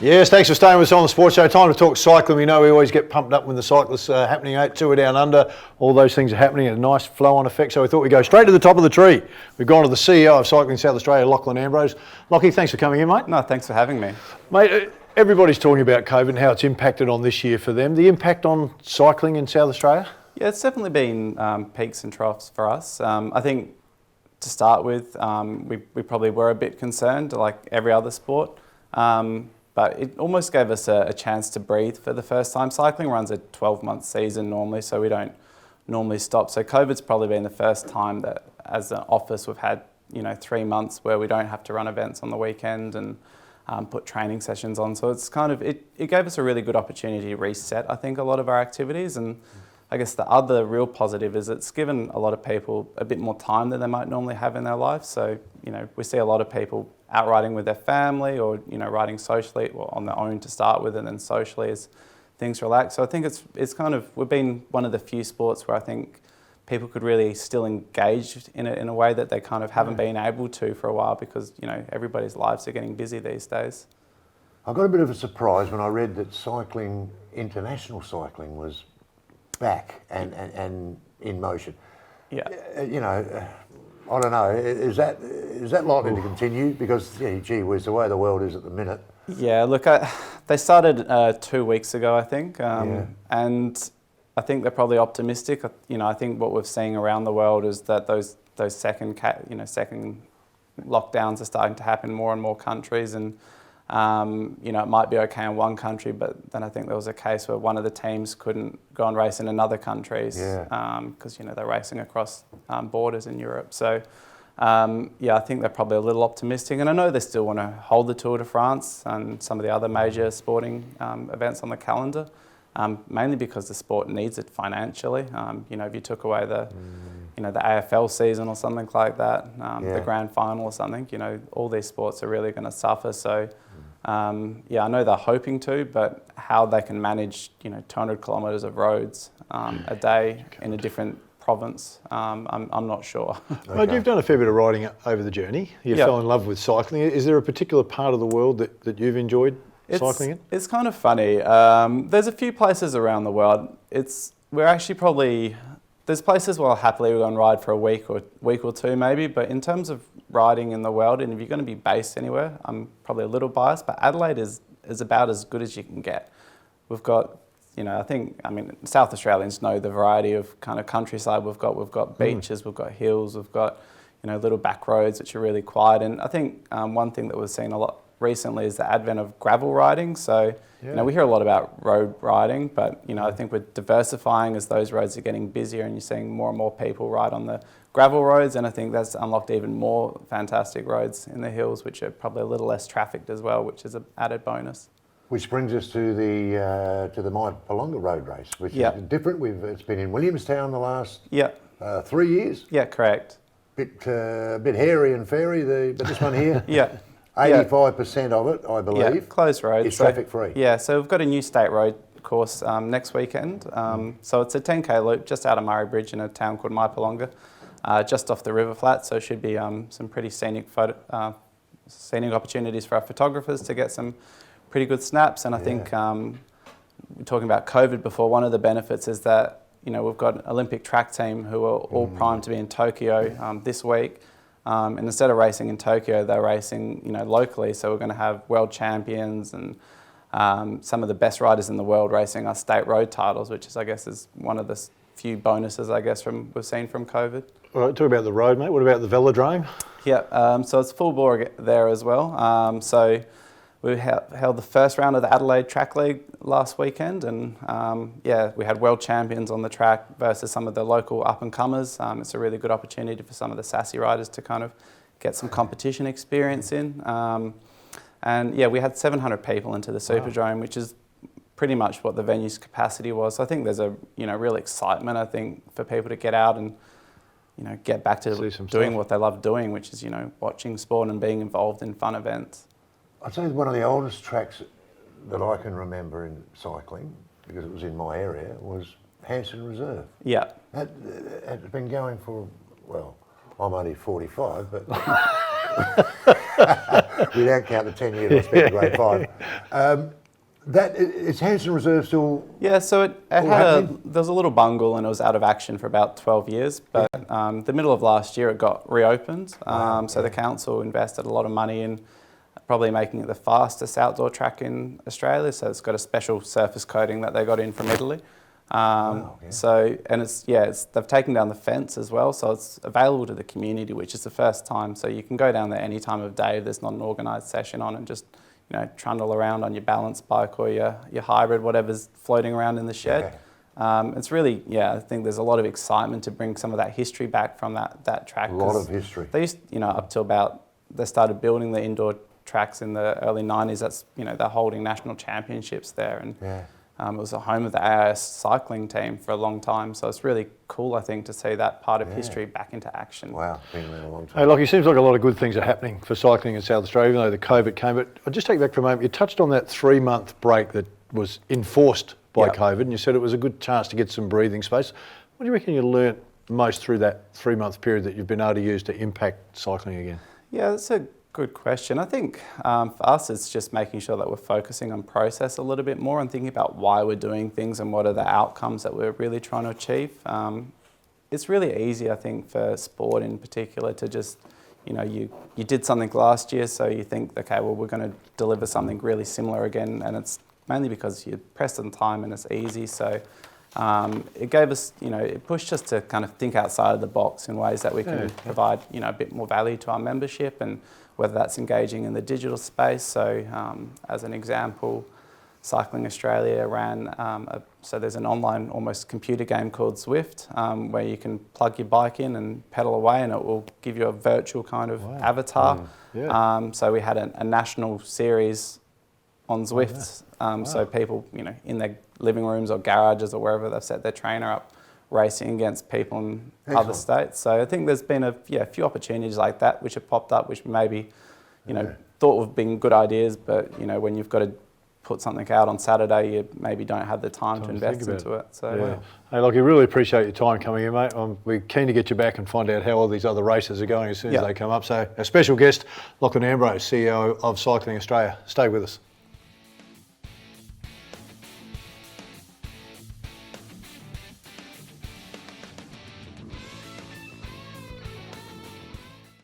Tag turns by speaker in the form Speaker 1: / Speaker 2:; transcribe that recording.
Speaker 1: Yes, thanks for staying with us on the Sports Show. Time to talk cycling. We know we always get pumped up when the cyclists are happening. Tour Down Under, all those things are happening, a nice flow-on effect. So we thought we'd go straight to the top of the tree. We've gone to the CEO of Cycling South Australia, Lachlan Ambrose. Lockie, thanks for coming in, mate.
Speaker 2: No, thanks for having me.
Speaker 1: Mate, everybody's talking about COVID and how it's impacted on this year for them. The impact on cycling in South Australia?
Speaker 2: Yeah, it's definitely been peaks and troughs for us. I think to start with, we probably were a bit concerned, like every other sport. But it almost gave us a chance to breathe for the first time. Cycling runs a 12-month season normally, so we don't normally stop. So COVID's probably been the first time that as an office we've had 3 months where we don't have to run events on the weekend and put training sessions on. So it's kind of, it gave us a really good opportunity to reset, I think, a lot of our activities. And I guess the other real positive is it's given a lot of people a bit more time than they might normally have in their life. So, we see a lot of people out riding with their family or, riding socially or on their own to start with and then socially as things relax. So I think it's kind of, we've been one of the few sports where I think people could really still engage in it in a way that they kind of haven't been able to for a while because, everybody's lives are getting busy these days.
Speaker 3: I got a bit of a surprise when I read that international cycling was back and in motion.
Speaker 2: Yeah.
Speaker 3: I don't know. Is that likely to continue? Because gee whiz, the way the world is at the minute.
Speaker 2: Yeah. Look, they started 2 weeks ago, I think, and I think they're probably optimistic. I think what we're seeing around the world is that those second lockdowns are starting to happen in more and more countries, and it might be okay in one country, but then I think there was a case where one of the teams couldn't go and race in another countries because they're racing across borders in Europe. So I think they're probably a little optimistic, and I know they still want to hold the Tour de France and some of the other major sporting events on the calendar, mainly because the sport needs it financially. If you took away the AFL season or something like that, the grand final or something, all these sports are really going to suffer. So, I know they're hoping to, but how they can manage, 200 kilometres of roads a day in a different province, I'm not sure.
Speaker 1: Okay. Well, you've done a fair bit of riding over the journey. You fell in love with cycling. Is there a particular part of the world that you've enjoyed cycling in?
Speaker 2: It's kind of funny. There's a few places around the world. There's places where I'll happily go and ride for a week or two maybe, but in terms of riding in the world, and if you're going to be based anywhere, I'm probably a little biased, but Adelaide is about as good as you can get. We've got, South Australians know the variety of kind of countryside we've got beaches, we've got hills, we've got, little back roads which are really quiet. And I think one thing that we've seen a lot recently is the advent of gravel riding. So, we hear a lot about road riding, but, I think we're diversifying as those roads are getting busier and you're seeing more and more people ride on the gravel roads. And I think that's unlocked even more fantastic roads in the hills, which are probably a little less trafficked as well, which is an added bonus.
Speaker 3: Which brings us to the My Palonga road race, which is different. It's been in Williamstown the last 3 years.
Speaker 2: Yeah, correct.
Speaker 3: Bit hairy and fairy, but this one here. 85% of it, I believe,
Speaker 2: closed road.
Speaker 3: is traffic free.
Speaker 2: Yeah, so we've got a new state road course next weekend. So it's a 10k loop just out of Murray Bridge in a town called My Palonga, just off the river flat. So it should be some pretty scenic opportunities for our photographers to get some pretty good snaps. And I think we're talking about COVID before. One of the benefits is that we've got an Olympic track team who are all primed to be in Tokyo this week. And instead of racing in Tokyo, they're racing, locally. So we're going to have world champions and some of the best riders in the world racing our state road titles, which is, I guess, is one of the few bonuses, I guess, we've seen from COVID.
Speaker 1: All right, talk about the road, mate. What about the velodrome?
Speaker 2: Yeah, so it's full bore there as well. So we held the first round of the Adelaide Track League last weekend, and we had world champions on the track versus some of the local up-and-comers. It's a really good opportunity for some of the sassy riders to kind of get some competition experience in. We had 700 people into the Superdrome, which is pretty much what the venue's capacity was. So I think there's a real excitement, I think, for people to get out and get back to doing what they love doing, which is watching sport and being involved in fun events.
Speaker 3: I'd say one of the oldest tracks that I can remember in cycling, because it was in my area, was Hanson Reserve.
Speaker 2: Yeah.
Speaker 3: It's been going for, well, I'm only 45, but We don't count the 10 years I spent in grade 5. Is Hanson Reserve still?
Speaker 2: Yeah, so it had
Speaker 3: happening?
Speaker 2: there was a little bungle and it was out of action for about 12 years, but the middle of last year it got reopened. So the council invested a lot of money in probably making it the fastest outdoor track in Australia. So it's got a special surface coating that they got in from Italy. So, and they've taken down the fence as well, so it's available to the community, which is the first time. So you can go down there any time of day if there's not an organised session on, and just trundle around on your balance bike or your hybrid, whatever's floating around in the shed. It's really, I think there's a lot of excitement to bring some of that history back from that track.
Speaker 3: A lot of history.
Speaker 2: They used, up till they started building the indoor tracks in the early 90s. That's, they're holding national championships there. And it was the home of the AIS cycling team for a long time. So it's really cool, I think, to see that part of history back into action.
Speaker 3: Wow, been there a long time.
Speaker 1: Hey, Lockie, it seems like a lot of good things are happening for cycling in South Australia, even though the COVID came. But I'll just take you back for a moment. You touched on that 3-month break that was enforced by COVID, and you said it was a good chance to get some breathing space. What do you reckon you learnt most through that 3-month period that you've been able to use to impact cycling again?
Speaker 2: Yeah, that's a good question. I think for us, it's just making sure that we're focusing on process a little bit more and thinking about why we're doing things and what are the outcomes that we're really trying to achieve. It's really easy, I think, for sport in particular to just, you did something last year, so you think, okay, well, we're going to deliver something really similar again, and it's mainly because you press on time and it's easy. So it gave us, it pushed us to kind of think outside of the box in ways that we can provide, a bit more value to our membership, and whether that's engaging in the digital space. So as an example, Cycling Australia ran, so there's an online almost computer game called Zwift, where you can plug your bike in and pedal away, and it will give you a virtual kind of avatar. So we had a national series on Zwift. So people, in their living rooms or garages or wherever they've set their trainer up, racing against people in other states. So I think there's been a few opportunities like that which have popped up, which maybe, thought of being good ideas, but when you've got to put something out on Saturday, you maybe don't have the time to invest into it. So
Speaker 1: Hey, Lockie, really appreciate your time coming in, mate. We're keen to get you back and find out how all these other races are going as soon as they come up. So our special guest, Lachlan Ambrose, CEO of Cycling Australia. Stay with us.